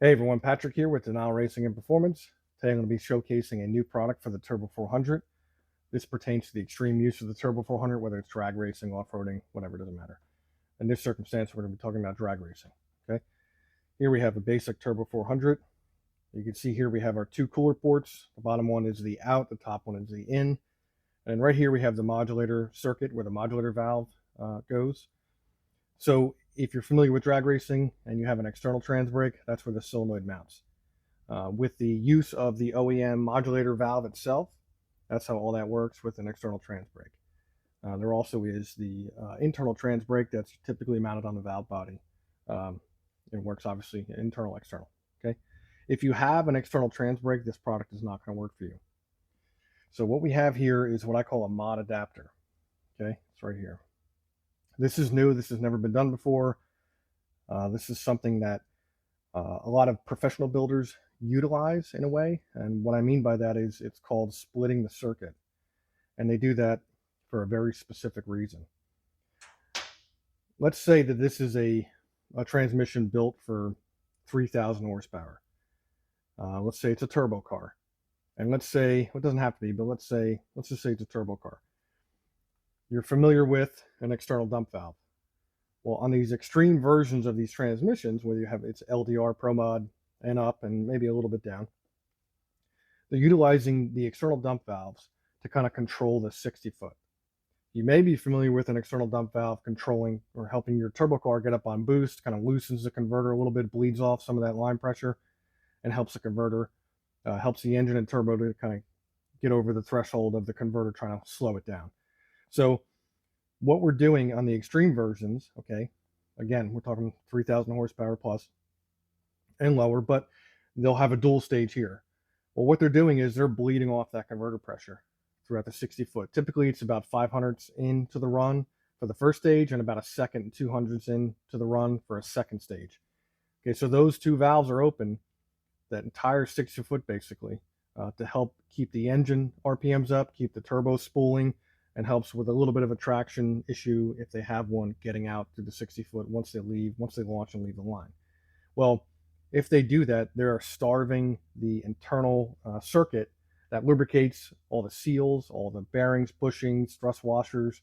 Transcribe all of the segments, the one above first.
Hey everyone, Patrick here with Denali Racing and Performance. Today I'm going to be showcasing a new product for the Turbo 400. This pertains to the extreme use of the Turbo 400, whether it's drag racing, off-roading, whatever, it doesn't matter. In this circumstance, we're going to be talking about drag racing. Okay. Here we have a basic Turbo 400. You can see here we have our two cooler ports. The bottom one is the out, the top one is the in. And right here we have the modulator circuit where the modulator valve goes. So if you're familiar with drag racing and you have an external trans brake, that's where the solenoid mounts. With the use of the OEM modulator valve itself, that's how all that works with an external trans brake. There also is the internal trans brake that's typically mounted on the valve body. It works obviously internal, external. Okay. If you have an external trans brake, this product is not going to work for you. So what we have here is what I call a mod adapter. Okay, it's right here. This is new. This has never been done before. This is something that a lot of professional builders utilize in a way. And what I mean by that is it's called splitting the circuit. And they do that for a very specific reason. Let's say that this is a transmission built for 3,000 horsepower. Let's say it's a turbo car. And let's say, well, it doesn't have to be, but let's just say it's a turbo car. You're familiar with an external dump valve. Well, on these extreme versions of these transmissions, where you have it's LDR, Pro Mod, and up, and maybe a little bit down, they're utilizing the external dump valves to kind of control the 60-foot. You may be familiar with an external dump valve controlling or helping your turbo car get up on boost, kind of loosens the converter a little bit, bleeds off some of that line pressure, and helps the converter, helps the engine and turbo to kind of get over the threshold of the converter, trying to slow it down. So what we're doing on the extreme versions, okay, again, we're talking 3,000 horsepower plus and lower, but they'll have a dual stage here. Well, what they're doing is they're bleeding off that converter pressure throughout the 60-foot. Typically, it's about 500ths into the run for the first stage and about a second and 200ths into the run for a second stage. Okay, so those two valves are open, that entire 60-foot basically, to help keep the engine RPMs up, keep the turbo spooling, and helps with a little bit of a traction issue if they have one getting out through the 60-foot once they launch and leave the line. Well, if they do that, they're starving the internal circuit that lubricates all the seals, all the bearings, bushings, thrust washers,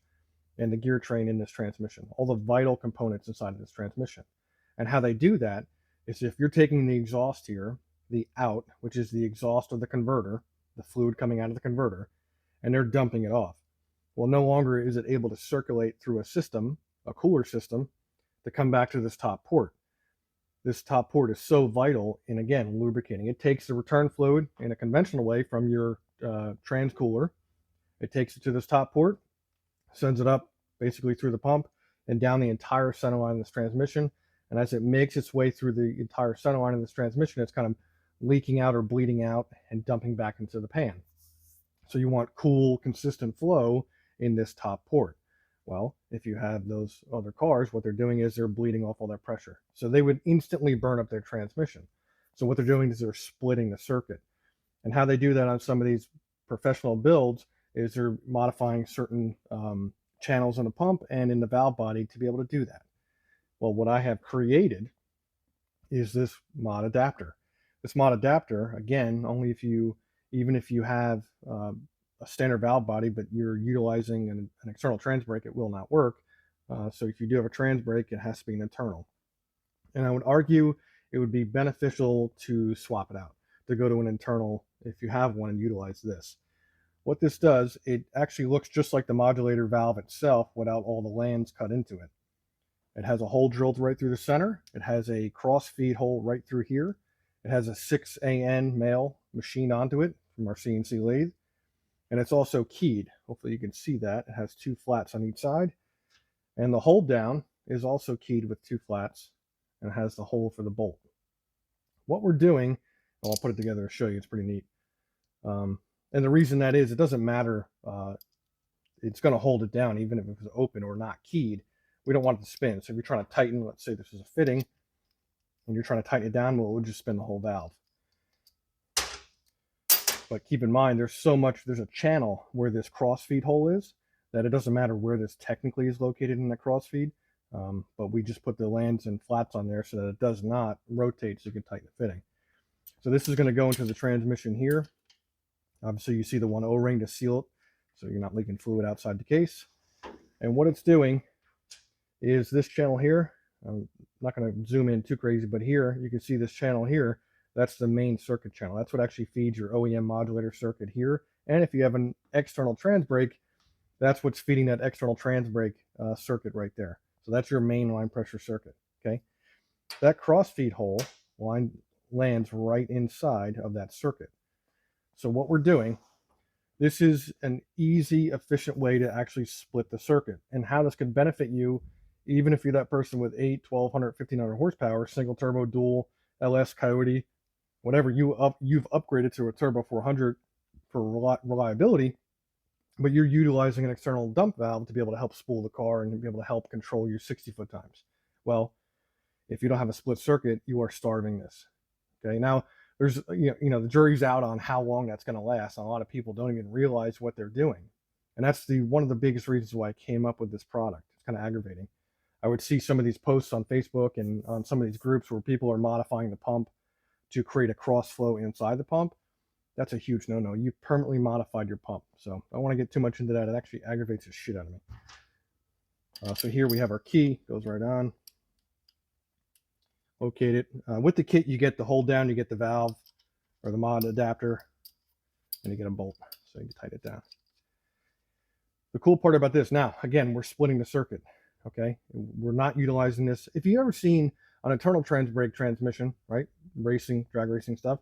and the gear train in this transmission, all the vital components inside of this transmission. And how they do that is if you're taking the exhaust here, the out, which is the exhaust of the converter, the fluid coming out of the converter, and they're dumping it off. Well, no longer is it able to circulate through a system, a cooler system, to come back to this top port. This top port is so vital in, again, lubricating. It takes the return fluid in a conventional way from your trans cooler. It takes it to this top port, sends it up basically through the pump and down the entire center line of this transmission. And as it makes its way through the entire center line of this transmission, it's kind of leaking out or bleeding out and dumping back into the pan. So you want cool, consistent flow in this top port. Well, if you have those other cars, what they're doing is they're bleeding off all that pressure. So they would instantly burn up their transmission. So what they're doing is they're splitting the circuit. And how they do that on some of these professional builds is they're modifying certain channels in the pump and in the valve body to be able to do that. Well, what I have created is this mod adapter. This mod adapter, again, only if you, even if you have a standard valve body, but you're utilizing an external trans brake, it will not work. So if you do have a trans brake, it has to be an internal. And I would argue it would be beneficial to swap it out, to go to an internal if you have one and utilize this. What this does, it actually looks just like the modulator valve itself without all the lands cut into it. It has a hole drilled right through the center. It has a cross feed hole right through here. It has a 6AN male machined onto it from our CNC lathe. And it's also keyed. Hopefully you can see that. It has two flats on each side. And the hold down is also keyed with two flats and has the hole for the bolt. What we're doing, I'll put it together to show you, it's pretty neat. And the reason that is, it doesn't matter, it's going to hold it down even if it was open or not keyed. We don't want it to spin. So if you're trying to tighten, let's say this is a fitting, and you're trying to tighten it down, well, it would just spin the whole valve. But keep in mind, there's a channel where this cross feed hole is, that it doesn't matter where this technically is located in the cross feed. but we just put the lands and flats on there so that it does not rotate, so you can tighten the fitting. So this is going to go into the transmission here. Obviously you see the one O-ring to seal it, so you're not leaking fluid outside the case. And what it's doing is this channel here. I'm not going to zoom in too crazy, but here you can see this channel here. That's the main circuit channel. That's what actually feeds your OEM modulator circuit here. And if you have an external trans brake, that's what's feeding that external trans brake circuit right there. So that's your main line pressure circuit. Okay, that cross feed hole line lands right inside of that circuit. So what we're doing, this is an easy, efficient way to actually split the circuit. And how this could benefit you, even if you're that person with 8, 1200, 1500 horsepower, single turbo, dual, LS, Coyote, whatever you've upgraded to a turbo 400 for reliability, but you're utilizing an external dump valve to be able to help spool the car and be able to help control your 60-foot times. Well, if you don't have a split circuit, you are starving this. Okay, now there's the jury's out on how long that's going to last. And a lot of people don't even realize what they're doing, and that's one of the biggest reasons why I came up with this product. It's kind of aggravating. I would see some of these posts on Facebook and on some of these groups where people are modifying the pump to create a cross flow inside the pump. That's a huge no-no. You permanently modified your pump. So I don't want to get too much into that. It actually aggravates the shit out of me. So here we have our key, goes right on. Locate it. With the kit, you get the hold down, you get the valve or the mod adapter, and you get a bolt, so you can tighten it down. The cool part about this, now, again, we're splitting the circuit, okay? We're not utilizing this. If you've ever seen an internal trans brake transmission, right? Racing, drag racing stuff,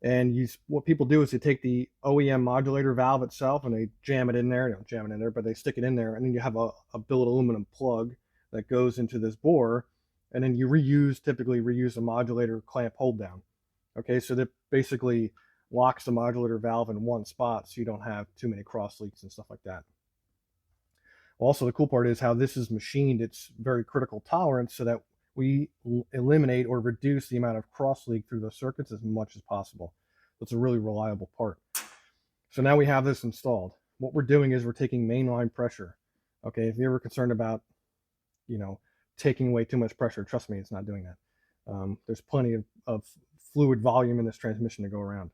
and what people do is they take the OEM modulator valve itself and they jam it in there. They don't jam it in there, but they stick it in there, and then you have a billet aluminum plug that goes into this bore, and then you typically reuse a modulator clamp hold down. Okay, so that basically locks the modulator valve in one spot so you don't have too many cross leaks and stuff like that. Also, the cool part is how this is machined. It's very critical tolerance so that we eliminate or reduce the amount of cross leak through the circuits as much as possible. It's a really reliable part. So now we have this installed. What we're doing is we're taking mainline pressure. Okay, if you're ever concerned about, taking away too much pressure, trust me, it's not doing that. There's plenty of fluid volume in this transmission to go around.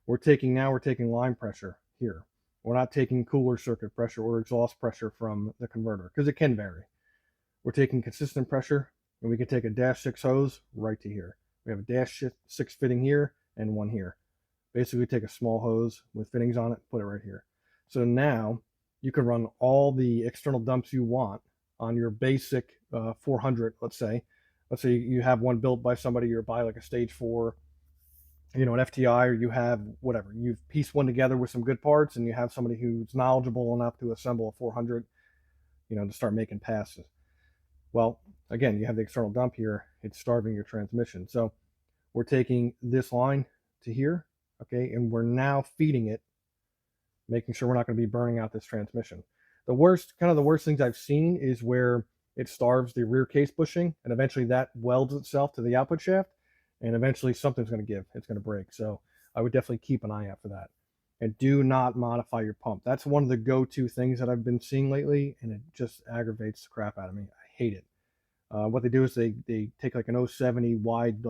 We're taking line pressure here. We're not taking cooler circuit pressure or exhaust pressure from the converter because it can vary. We're taking consistent pressure, and we can take a -6 hose right to here. We have a -6 fitting here and one here. Basically take a small hose with fittings on it, put it right here. So now you can run all the external dumps you want on your basic 400, let's say you have one built by somebody, you're buy like a stage 4, an FTI, or you have whatever, you've pieced one together with some good parts and you have somebody who's knowledgeable enough to assemble a 400, to start making passes. Well, again, you have the external dump here, it's starving your transmission. So we're taking this line to here, okay, and we're now feeding it, making sure we're not going to be burning out this transmission. The worst things I've seen is where it starves the rear case bushing, and eventually that welds itself to the output shaft, and eventually something's going to give. It's going to break. So I would definitely keep an eye out for that. And do not modify your pump. That's one of the go-to things that I've been seeing lately, and it just aggravates the crap out of me. I hate it. What they do is they take like an 070 wide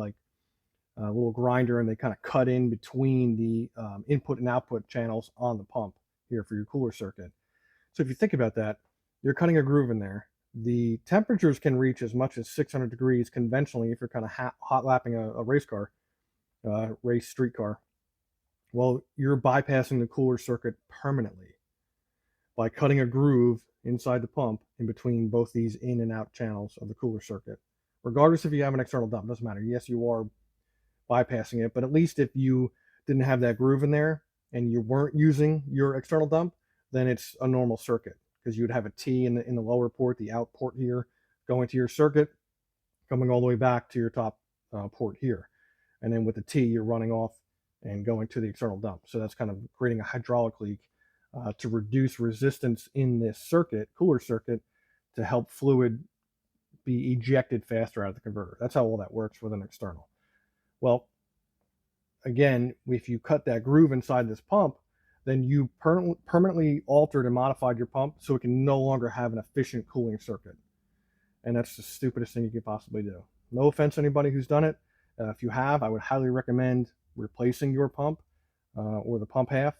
little grinder, and they kind of cut in between the input and output channels on the pump here for your cooler circuit. So if you think about that, you're cutting a groove in there. The temperatures can reach as much as 600 degrees conventionally if you're kind of hot lapping a race car, race street car. Well, you're bypassing the cooler circuit permanently by cutting a groove inside the pump in between both these in and out channels of the cooler circuit. Regardless if you have an external dump, doesn't matter. Yes, you are bypassing it, but at least if you didn't have that groove in there and you weren't using your external dump, then it's a normal circuit, because you would have a T in the lower port, the out port here, going to your circuit, coming all the way back to your top port here. And then with the T, you're running off and going to the external dump. So that's kind of creating a hydraulic leak to reduce resistance in this circuit, cooler circuit, to help fluid be ejected faster out of the converter. That's how all that works with an external. Well, again, if you cut that groove inside this pump, then you permanently altered and modified your pump so it can no longer have an efficient cooling circuit. and that's the stupidest thing you could possibly do. No offense to anybody who's done it. If you have, I would highly recommend replacing your pump or the pump half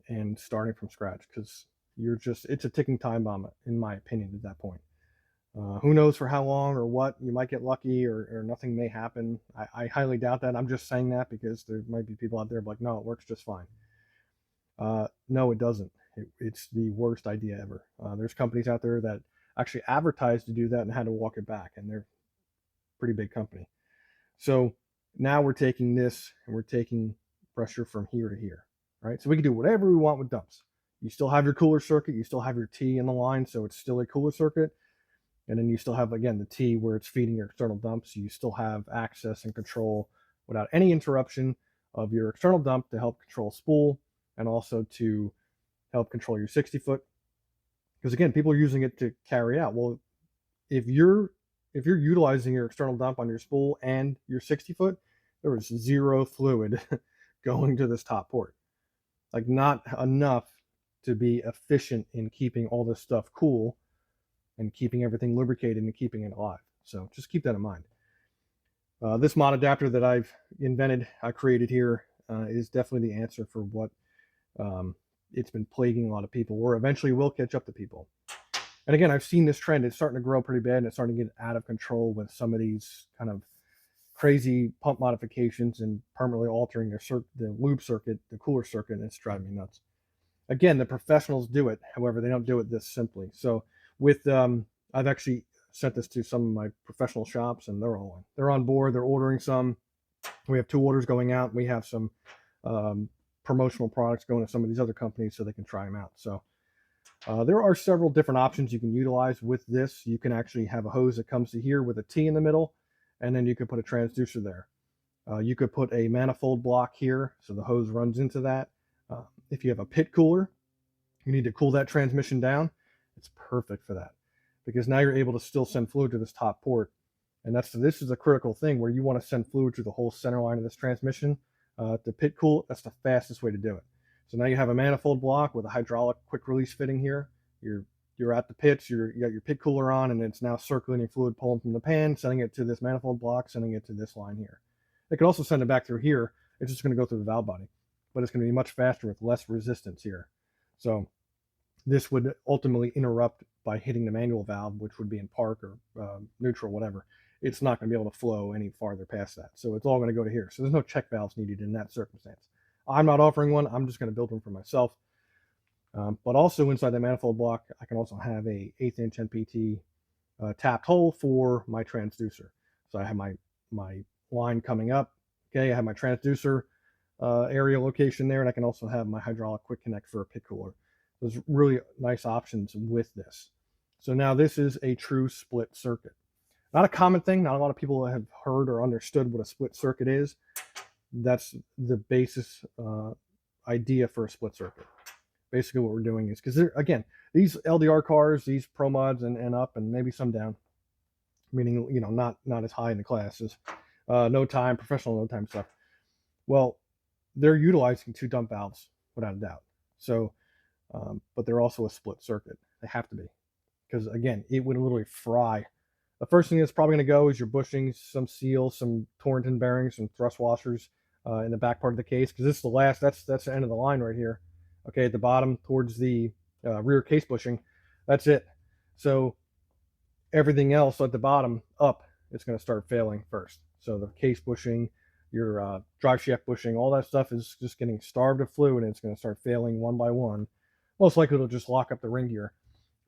and starting from scratch, because it's a ticking time bomb, in my opinion, at that point. Who knows for how long or what? You might get lucky, or nothing may happen. I highly doubt that. I'm just saying that because there might be people out there like, no, it works just fine. No, it doesn't. It's the worst idea ever. There's companies out there that actually advertise to do that and had to walk it back, and they're a pretty big company. So now we're taking this and we're taking pressure from here to here, right? So we can do whatever we want with dumps. You still have your cooler circuit, you still have your T in the line, so it's still a cooler circuit. And then you still have, again, the T where it's feeding your external dumps. So you still have access and control without any interruption of your external dump to help control spool and also to help control your 60-foot. Because again, people are using it to carry out. Well, if you're utilizing your external dump on your spool and your 60-foot, there was zero fluid going to this top port. Like, not enough to be efficient in keeping all this stuff cool and keeping everything lubricated and keeping it alive. So just keep that in mind. This mod adapter that I've invented, I created here, is definitely the answer for what it's been plaguing a lot of people, or eventually will catch up to people. And again, I've seen this trend. It's starting to grow pretty bad, and it's starting to get out of control with some of these kind of crazy pump modifications and permanently altering the lube circuit, the cooler circuit, and it's driving me nuts. Again, the professionals do it. However, they don't do it this simply. So with I've actually sent this to some of my professional shops, and they're on board. They're ordering some. We have 2 orders going out. We have some promotional products going to some of these other companies so they can try them out. So there are several different options you can utilize with this. You can actually have a hose that comes to here with a T in the middle, and then you could put a transducer there. You could put a manifold block here, so the hose runs into that. If you have a pit cooler, you need to cool that transmission down. It's perfect for that, because now you're able to still send fluid to this top port. And this is a critical thing where you want to send fluid through the whole center line of this transmission. To pit cool, that's the fastest way to do it. So now you have a manifold block with a hydraulic quick release fitting here. You're at the pits, you got your pit cooler on, and it's now circulating fluid pulling from the pan, sending it to this manifold block, sending it to this line here. It could also send it back through here. It's just going to go through the valve body, but it's going to be much faster with less resistance here. So this would ultimately interrupt by hitting the manual valve, which would be in park or neutral, whatever. It's not going to be able to flow any farther past that. So it's all going to go to here. So there's no check valves needed in that circumstance. I'm not offering one. I'm just going to build one for myself. But also inside the manifold block, I can also have a 1/8 inch NPT tapped hole for my transducer. So I have my line coming up. Okay, I have my transducer area location there, and I can also have my hydraulic quick connect for a pit cooler. There's really nice options with this. So now this is a true split circuit. Not a common thing. Not a lot of people have heard or understood what a split circuit is. That's the basis idea for a split circuit. Basically what we're doing is, because again, these LDR cars, these Pro Mods and up, and maybe some down, meaning, you know, not as high in the classes, no time, professional no time stuff. Well, they're utilizing 2 dump valves without a doubt. So, but they're also a split circuit. They have to be, because again, it would literally fry. The first thing that's probably going to go is your bushings, some seals, some Torrington bearings, some thrust washers in the back part of the case, because this is the last. That's the end of the line right here. Okay, at the bottom towards the rear case bushing, that's it. So everything else at the bottom up, it's going to start failing first. So the case bushing, your drive shaft bushing, all that stuff is just getting starved of fluid, and it's going to start failing one by one. Most likely it'll just lock up the ring gear.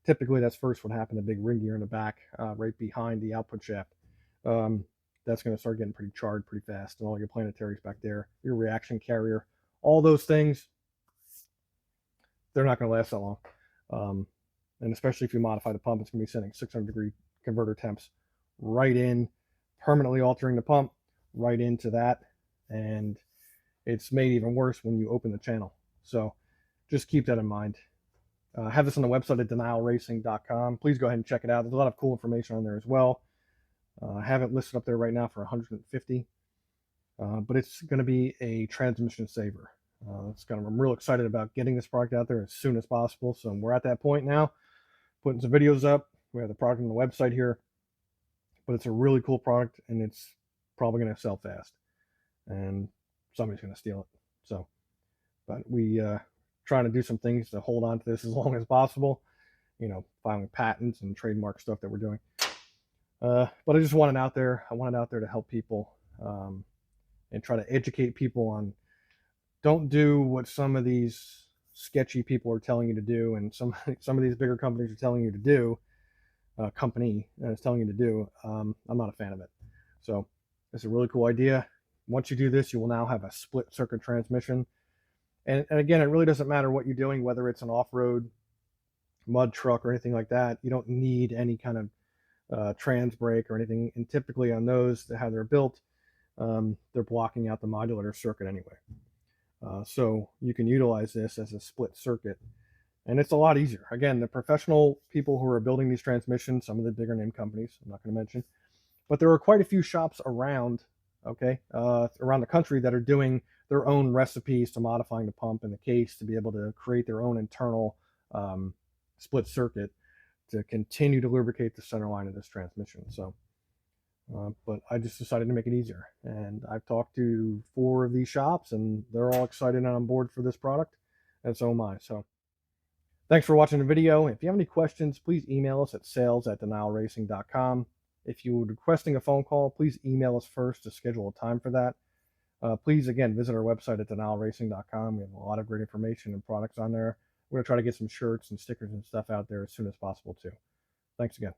Typically that's first what happened, the big ring gear in the back, right behind the output shaft. That's going to start getting pretty charred pretty fast, and all your planetaries back there, your reaction carrier, all those things, they're not going to last that long. And especially if you modify the pump, it's going to be sending 600-degree converter temps right in, permanently altering the pump right into that. And it's made even worse when you open the channel. So just keep that in mind. I have this on the website at denialracing.com. Please go ahead and check it out. There's a lot of cool information on there as well. I have it listed up there right now for $150, but it's going to be a transmission saver. I'm real excited about getting this product out there as soon as possible. So we're at that point now, putting some videos up, We have the product on the website here, but it's a really cool product, and it's probably going to sell fast, and somebody's going to steal it. So, but we trying to do some things to hold on to this as long as possible. Filing patents and trademark stuff that we're doing. But I just wanted out there. I wanted out there to help people and try to educate people on, don't do what some of these sketchy people are telling you to do, and some of these bigger companies are telling you to do. Company is telling you to do. I'm not a fan of it. So it's a really cool idea. Once you do this, you will now have a split circuit transmission. And again, it really doesn't matter what you're doing, whether it's an off-road mud truck or anything like that. You don't need any kind of trans brake or anything. And typically on those, how they're built, they're blocking out the modular circuit anyway. So you can utilize this as a split circuit, and it's a lot easier. Again, the professional people who are building these transmissions, some of the bigger name companies, I'm not going to mention, but there are quite a few shops around, around the country that are doing their own recipes to modifying the pump and the case to be able to create their own internal split circuit to continue to lubricate the center line of this transmission. So, but I just decided to make it easier. And I've talked to 4 of these shops, and they're all excited and on board for this product, and so am I. So thanks for watching the video. If you have any questions, please email us at sales@denialracing.com. If you're requesting a phone call, please email us first to schedule a time for that. Please, again, visit our website at denialracing.com. We have a lot of great information and products on there. We're going to try to get some shirts and stickers and stuff out there as soon as possible, too. Thanks again.